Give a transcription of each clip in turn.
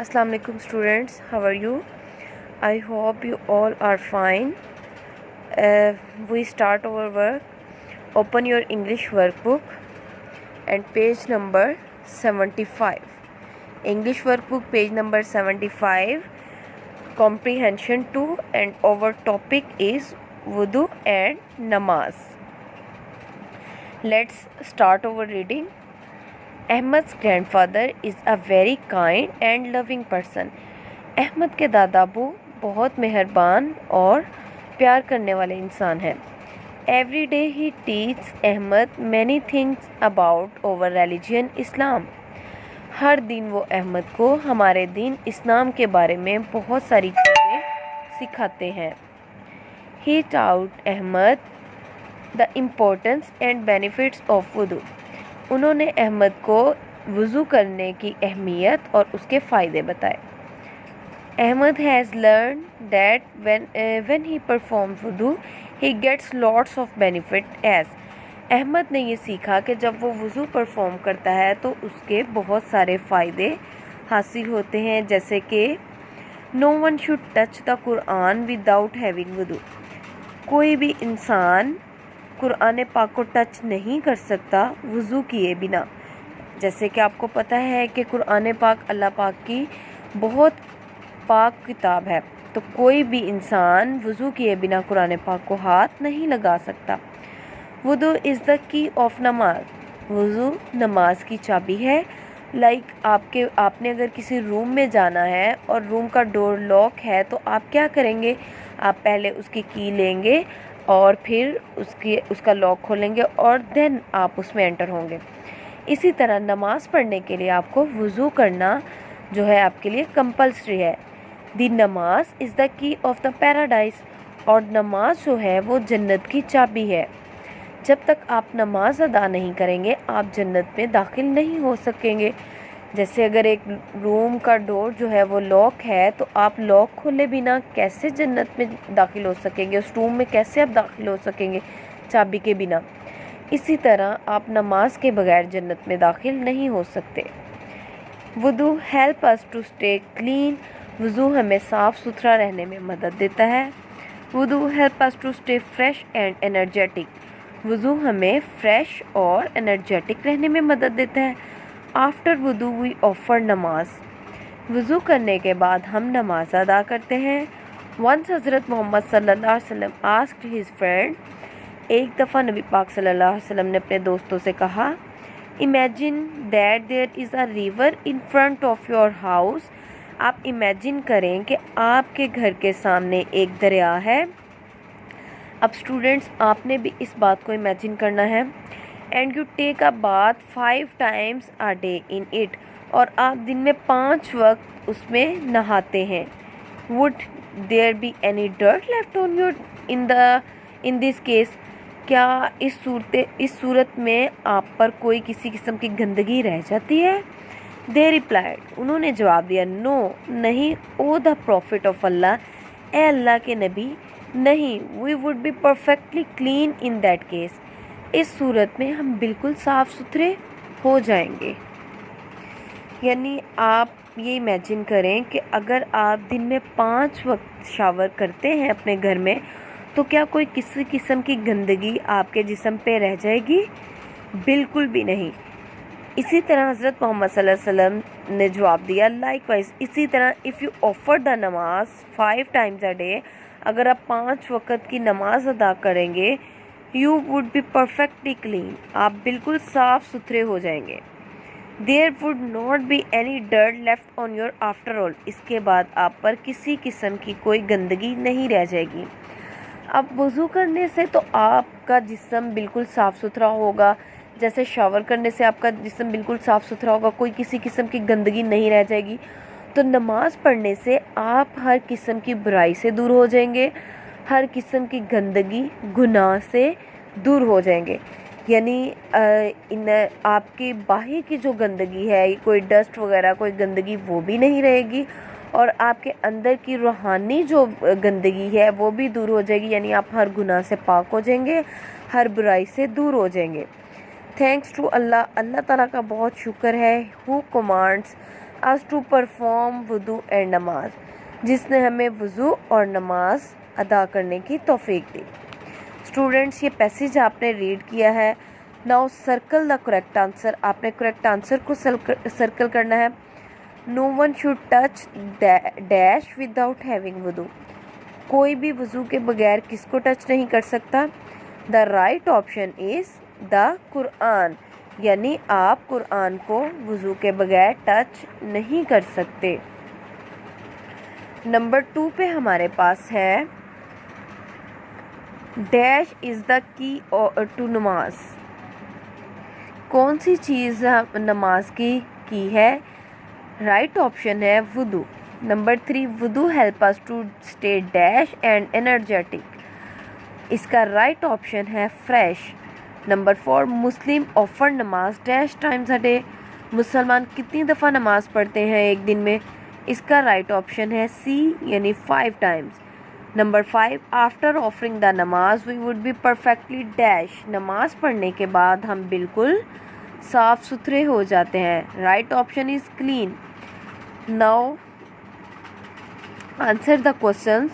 Assalamu alaikum students, how are you? I hope you all are fine. We start our work. Open your English workbook and page number 75. English workbook page number 75, comprehension 2, and our topic is wudu and namaz. Let's start our reading. Ahmad's grandfather is a very kind and loving person. Ahmad के दादा अबू बहुत मेहरबान और प्यार करने वाले इंसान हैं. Every day he teaches Ahmad many things about our religion Islam. हर दिन वो अहमद को हमारे दीन इस्लाम के बारे में बहुत सारी चीज़ें सिखाते हैं. He taught Ahmad the importance and benefits of wudu. उन्होंने अहमद को वज़ू करने की अहमियत और उसके फ़ायदे बताए. Ahmad has learned that when he performs wudu, he gets lots of benefit as. Ahmad ने ये सीखा कि जब वो वज़ू परफॉर्म करता है तो उसके बहुत सारे फ़ायदे हासिल होते हैं, जैसे कि no one should touch the Quran without having wudu. कोई भी इंसान कुरान पाक को टच नहीं कर सकता वज़ू किए बिना. जैसे कि आपको पता है कि कुरान पाक अल्लाह पाक की बहुत पाक किताब है, तो कोई भी इंसान वज़ू किए बिना कुरान पाक को हाथ नहीं लगा सकता. वुदू इज़ द की ऑफ नमाज. वज़ू नमाज की चाबी है. आपने अगर किसी रूम में जाना है और रूम का डोर लॉक है तो आप क्या करेंगे? आप पहले उसकी की लेंगे और फिर उसका लॉक खोलेंगे और देन आप उसमें एंटर होंगे. इसी तरह नमाज़ पढ़ने के लिए आपको वज़ू करना जो है आपके लिए कंपल्सरी है. दी नमाज is the key of the paradise. और नमाज जो है वो जन्नत की चाबी है. जब तक आप नमाज अदा नहीं करेंगे आप जन्नत में दाखिल नहीं हो सकेंगे. जैसे अगर एक रूम का डोर जो है वो लॉक है तो आप लॉक खोले बिना कैसे जन्नत में दाखिल हो सकेंगे, उस रूम में कैसे आप दाखिल हो सकेंगे चाबी के बिना. इसी तरह आप नमाज के बगैर जन्नत में दाखिल नहीं हो सकते. वुदू help us to stay clean. वज़ू हमें साफ़ सुथरा रहने में मदद देता है. वुदू help us to stay fresh and energetic. वज़ू हमें फ्रेश और एनर्जेटिक रहने में मदद देता है. आफ्टर वुदू वी ऑफर नमाज. वज़ू करने के बाद हम नमाज अदा करते हैं. वंस हज़रत मोहम्मद सल्लल्लाहु अलैहि वसल्लम आस्क्ड हिज फ्रेंड. एक दफ़ा नबी पाक सल्लल्लाहु अलैहि वसल्लम ने अपने दोस्तों से कहा, imagine that there is a river in front of your house. आप इमेजिन करें कि आपके घर के सामने एक दरिया है. अब स्टूडेंट्स आपने भी इस बात को इमेजिन करना है. And you take a bath 5 times a day in it. और आप दिन में 5 वक्त उसमें नहाते हैं. Would there be any dirt left on your in this case. क्या इस सूरत में आप पर कोई किसी किस्म की गंदगी रह जाती है? They replied. उन्होंने जवाब दिया, नो नहीं. O the prophet of Allah. ए अल्लाह के नबी, नहीं. We would be perfectly clean in that case. इस सूरत में हम बिल्कुल साफ़ सुथरे हो जाएंगे. यानी आप ये इमेजिन करें कि अगर आप दिन में 5 वक्त शावर करते हैं अपने घर में तो क्या कोई किसी किस्म की गंदगी आपके जिस्म पे रह जाएगी? बिल्कुल भी नहीं. इसी तरह हज़रत मोहम्मद सल्लल्लाहु अलैहि वसल्लम ने जवाब दिया, लाइकवाइज. इसी तरह इफ़ यू ऑफर द नमाज 5 टाइम्स अ डे, अगर आप 5 वक़्त की नमाज अदा करेंगे, you would be perfectly clean. आप बिल्कुल साफ़ सुथरे हो जाएंगे. There would not be any dirt left on your after all. इसके बाद आप पर किसी किस्म की कोई गंदगी नहीं रह जाएगी. अब वज़ू करने से तो आपका जिस्म बिल्कुल साफ़ सुथरा होगा. जैसे शावर करने से आपका जिस्म बिल्कुल साफ़ सुथरा होगा, कोई किसी किस्म की गंदगी नहीं रह जाएगी. तो नमाज़ पढ़ने से आप हर किस्म की बुराई से दूर हो जाएंगे, हर किस्म की गंदगी गुनाह से दूर हो जाएंगे. यानी आपकी बाहर की जो गंदगी है, कोई डस्ट वगैरह कोई गंदगी वो भी नहीं रहेगी और आपके अंदर की रूहानी जो गंदगी है वो भी दूर हो जाएगी. यानी आप हर गुनाह से पाक हो जाएंगे, हर बुराई से दूर हो जाएंगे. Thanks to Allah. अल्लाह ताला का बहुत शुक्र है. Who commands us to perform وضو اینڈ نماز, جس نے ہمیں وضو اور نماز ادا کرنے کی توفیق دی. اسٹوڈینٹس یہ پیسیج آپ نے ریڈ کیا ہے. Now circle the correct answer. آپ نے کریکٹ آنسر کو سرکل کرنا ہے. No one should touch dash without having وضو. کوئی بھی وضو کے بغیر کس کو ٹچ نہیں کر سکتا؟ دا رائٹ آپشن از دا قرآن, یعنی آپ قرآن کو وضو کے بغیر ٹچ نہیں کر سکتے. نمبر 2 پہ ہمارے پاس ہے ڈیش از دا کی ٹو نماز. کون سی چیز نماز کی ہے؟ رائٹ آپشن ہے وضو. نمبر 3 وضو help us to stay dash and energetic. اس کا رائٹ آپشن ہے fresh. Number 4 Muslim offer namaz dash times a day. مسلمان کتنی دفعہ نماز پڑھتے ہیں ایک دن میں؟ اس کا رائٹ آپشن ہے سی, یعنی 5 times. Number 5 after offering the namaz we would be perfectly dash. نماز پڑھنے کے بعد ہم بالکل صاف ستھرے ہو جاتے ہیں. Right option is clean. Now answer the questions.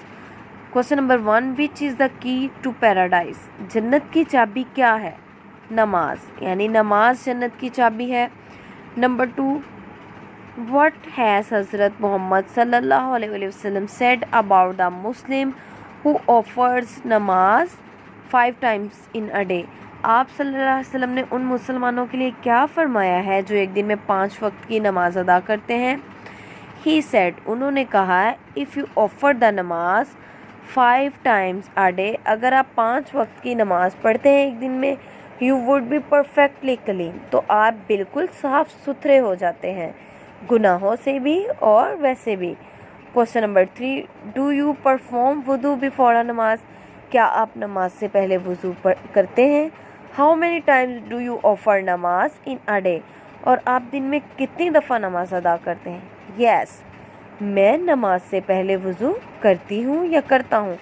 Question number 1 وچ از دا کی ٹو پیراڈائز. جنت کی چابی کیا ہے؟ نماز, یعنی نماز جنت کی چابی ہے. نمبر 2 what has حضرت محمد صلی اللہ علیہ وسلم said about the Muslim who offers نماز 5 times in a day. آپ صلی اللہ علیہ وسلم نے ان مسلمانوں کے لیے کیا فرمایا ہے جو ایک دن میں 5 وقت کی نماز ادا کرتے ہیں؟ He said, انہوں نے کہا ہے if you offer the نماز 5 times a day, اگر آپ 5 وقت کی نماز پڑھتے ہیں ایک دن میں, you would be perfectly clean, تو آپ بالکل صاف ستھرے ہو جاتے ہیں, گناہوں سے بھی اور ویسے بھی. Question number 3 do you perform وضو بیفور نماز. کیا آپ نماز سے پہلے وضو کرتے ہیں؟ How many Times do you offer نماز ان اے ڈے. اور آپ دن میں کتنی دفعہ نماز ادا کرتے ہیں؟ یس, میں نماز سے پہلے وضو کرتی ہوں یا کرتا ہوں.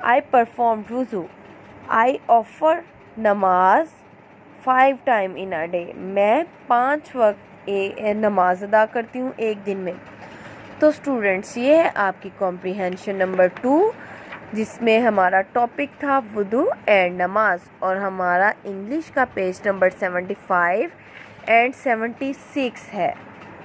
آئی پرفارم وضو. آئی آفر نماز 5 ٹائم ان اے ڈے. میں 5 وقت نماز ادا کرتی ہوں ایک دن میں. تو اسٹوڈینٹس یہ ہے آپ کی کمپریہنشن نمبر 2, جس میں ہمارا ٹاپک تھا وضو اینڈ نماز, اور ہمارا انگلش کا پیج نمبر 75 اینڈ 76 ہے.